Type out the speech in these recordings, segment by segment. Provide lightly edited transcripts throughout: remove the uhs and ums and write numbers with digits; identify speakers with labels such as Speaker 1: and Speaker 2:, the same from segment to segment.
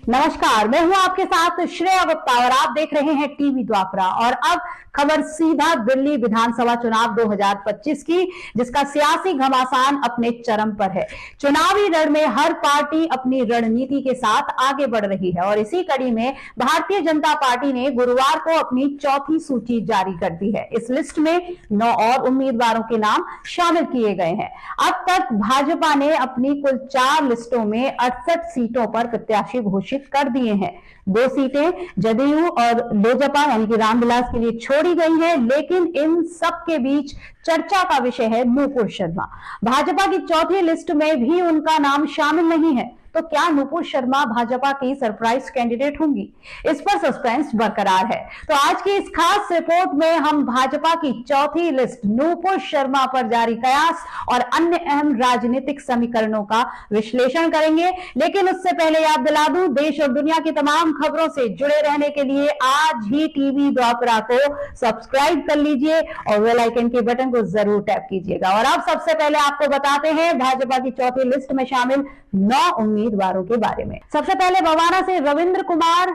Speaker 1: नमस्कार, मैं हूं आपके साथ श्रेया गुप्ता और आप देख रहे हैं टीवी द्वापरा। और अब खबर सीधा दिल्ली विधानसभा चुनाव 2025 की, जिसका सियासी घमासान अपने चरम पर है। चुनावी रण में हर पार्टी अपनी रणनीति के साथ आगे बढ़ रही है और इसी कड़ी में भारतीय जनता पार्टी ने गुरुवार को अपनी चौथी सूची जारी कर दी है। इस लिस्ट में 9 और उम्मीदवारों के नाम शामिल किए गए हैं। अब तक भाजपा ने अपनी कुल 4 लिस्टों में 68 सीटों पर प्रत्याशी घोषित कर दिए हैं। 2 सीटें जदयू और लोजपा यानी कि रामविलास के लिए छोड़ी गई हैं, लेकिन इन सब के बीच चर्चा का विषय है नूपुर शर्मा। भाजपा की चौथी लिस्ट में भी उनका नाम शामिल नहीं है, तो क्या नूपुर शर्मा भाजपा की सरप्राइज कैंडिडेट होंगी? इस पर सस्पेंस बरकरार है। तो आज की इस खास रिपोर्ट में हम भाजपा की चौथी लिस्ट नूपुर शर्मा पर जारी कयास और अन्य अहम राजनीतिक समीकरणों का विश्लेषण करेंगे। लेकिन उससे पहले याद दिला दूं, देश और दुनिया की तमाम खबरों से जुड़े रहने के लिए आज ही टीवी द्वापरा को सब्सक्राइब कर लीजिए और बेल आइकन के बटन को जरूर टैप कीजिएगा। और अब सबसे पहले आपको बताते हैं भाजपा की चौथी लिस्ट में शामिल 9 उम्मीदवारों के बारे में। सबसे पहले बवाना से रविंद्र कुमार,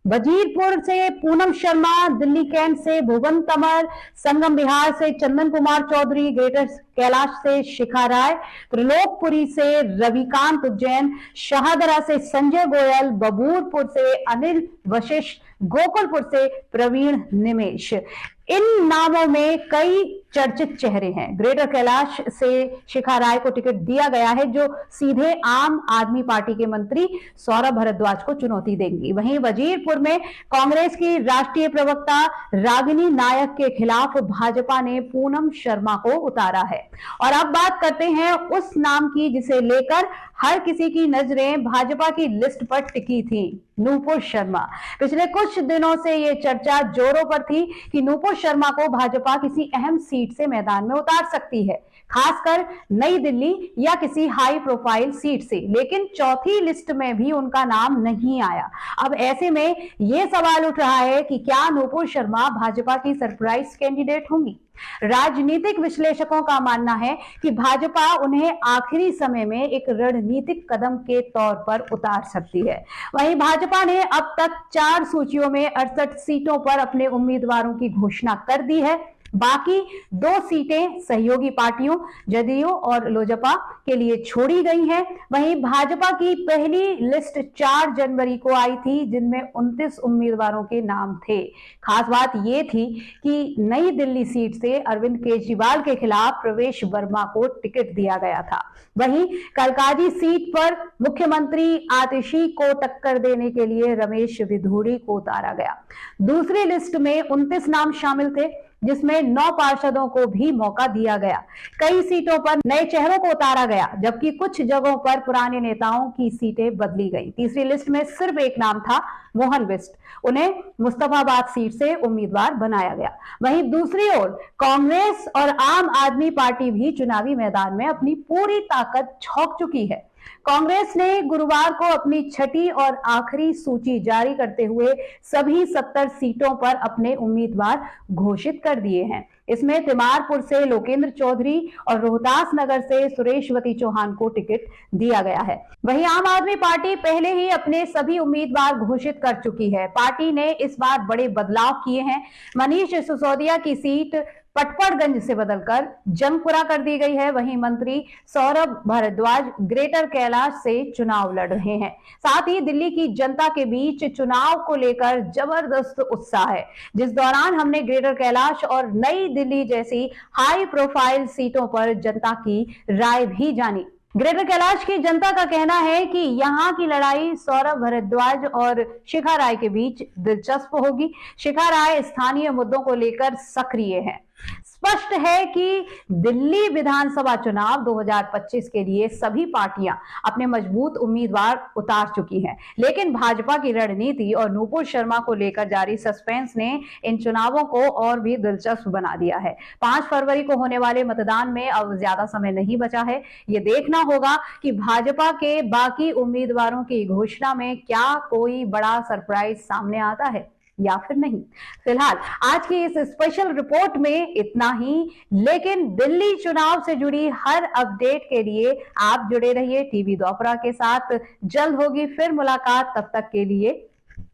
Speaker 1: वजीरपुर से पूनम शर्मा, दिल्ली कैंट से भुवन तंवर, संगम बिहार से चंदन कुमार चौधरी, ग्रेटर कैलाश से शिखा राय, त्रिलोकपुरी से रविकांत उज्जैन, शाहदरा से संजय गोयल, बबूरपुर से अनिल वशिष्ठ, गोकुलपुर से प्रवीण निमेश। इन नामों में कई चर्चित चेहरे हैं। ग्रेटर कैलाश से शिखा राय को टिकट दिया गया है, जो सीधे आम आदमी पार्टी के मंत्री सौरभ भारद्वाज को चुनौती देंगी। वहीं वजीरपुर में कांग्रेस की राष्ट्रीय प्रवक्ता रागिनी नायक के खिलाफ भाजपा ने पूनम शर्मा को उतारा है। और अब बात करते हैं उस नाम की जिसे लेकर हर किसी की नजरें भाजपा की लिस्ट पर टिकी थी, नूपुर शर्मा। पिछले कुछ दिनों से यह चर्चा जोरों पर थी कि नूपुर शर्मा को भाजपा किसी अहम सीट से मैदान में उतार सकती है, खासकर नई दिल्ली या किसी हाई प्रोफाइल सीट से। लेकिन चौथी लिस्ट में भी उनका नाम नहीं आया। अब ऐसे में यह सवाल उठ रहा है कि क्या नूपुर शर्मा भाजपा की सरप्राइज कैंडिडेट होंगी? राजनीतिक विश्लेषकों का मानना है कि भाजपा उन्हें आखिरी समय में एक रणनीतिक कदम के तौर पर उतार सकती है। वहीं भाजपा ने अब तक 4 सूचियों में 68 सीटों पर अपने उम्मीदवारों की घोषणा कर दी है। बाकी 2 सीटें सहयोगी पार्टियों जदयू और लोजपा के लिए छोड़ी गई हैं। वहीं भाजपा की पहली लिस्ट 4 जनवरी को आई थी, जिनमें 29 उम्मीदवारों के नाम थे। खास बात यह थी कि नई दिल्ली सीट से अरविंद केजरीवाल के खिलाफ प्रवेश वर्मा को टिकट दिया गया था। वहीं कलकाजी सीट पर मुख्यमंत्री आतिशी को टक्कर देने के लिए रमेश विधूड़ी को उतारा गया। दूसरी लिस्ट में 29 नाम शामिल थे, जिसमें 9 पार्षदों को भी मौका दिया गया। कई सीटों पर नए चेहरों को उतारा गया, जबकि कुछ जगहों पर पुराने नेताओं की सीटें बदली गई। तीसरी लिस्ट में सिर्फ एक नाम था, मोहन बिष्ट। उन्हें मुस्तफाबाद सीट से उम्मीदवार बनाया गया। वहीं दूसरी ओर कांग्रेस और आम आदमी पार्टी भी चुनावी मैदान में अपनी पूरी ताकत झोंक चुकी है। कांग्रेस ने गुरुवार को अपनी छठी और आखिरी सूची जारी करते हुए सभी 70 सीटों पर अपने उम्मीदवार घोषित कर दिए हैं। इसमें तिमारपुर से लोकेंद्र चौधरी और रोहतास नगर से सुरेशवती चौहान को टिकट दिया गया है। वहीं आम आदमी पार्टी पहले ही अपने सभी उम्मीदवार घोषित कर चुकी है। पार्टी ने इस बार बड़े बदलाव किए हैं। मनीष सिसोदिया की सीट पटपड़गंज से बदलकर जंगपुरा कर दी गई है। वहीं मंत्री सौरभ भारद्वाज ग्रेटर कैलाश से चुनाव लड़ रहे हैं। साथ ही दिल्ली की जनता के बीच चुनाव को लेकर जबरदस्त उत्साह है, जिस दौरान हमने ग्रेटर कैलाश और नई दिल्ली जैसी हाई प्रोफाइल सीटों पर जनता की राय भी जानी। ग्रेटर कैलाश की जनता का कहना है कि यहाँ की लड़ाई सौरभ भारद्वाज और शिखा राय के बीच दिलचस्प होगी। शिखा राय स्थानीय मुद्दों को लेकर सक्रिय है। स्पष्ट है कि दिल्ली विधानसभा चुनाव 2025 के लिए सभी पार्टियां अपने मजबूत उम्मीदवार उतार चुकी हैं, लेकिन भाजपा की रणनीति और नूपुर शर्मा को लेकर जारी सस्पेंस ने इन चुनावों को और भी दिलचस्प बना दिया है। 5 फरवरी को होने वाले मतदान में अब ज्यादा समय नहीं बचा है। ये देखना होगा कि भाजपा के बाकी उम्मीदवारों की घोषणा में क्या कोई बड़ा सरप्राइज सामने आता है। या फिर नहीं। फिलहाल आज की इस स्पेशल रिपोर्ट में इतना ही, लेकिन दिल्ली चुनाव से जुड़ी हर अपडेट के लिए आप जुड़े रहिए टीवी द्वापरा के साथ। जल्द होगी फिर मुलाकात, तब तक के लिए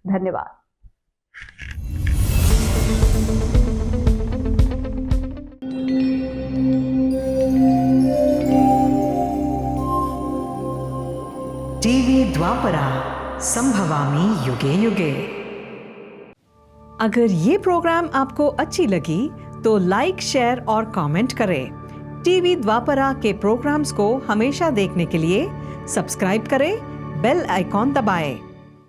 Speaker 1: धन्यवाद।
Speaker 2: टीवी द्वापरा, संभवामि युगे युगे। अगर ये प्रोग्राम आपको अच्छी लगी तो लाइक, शेयर और कमेंट करें। टीवी द्वापरा के प्रोग्राम्स को हमेशा देखने के लिए सब्सक्राइब करें, बेल आइकॉन दबाएं।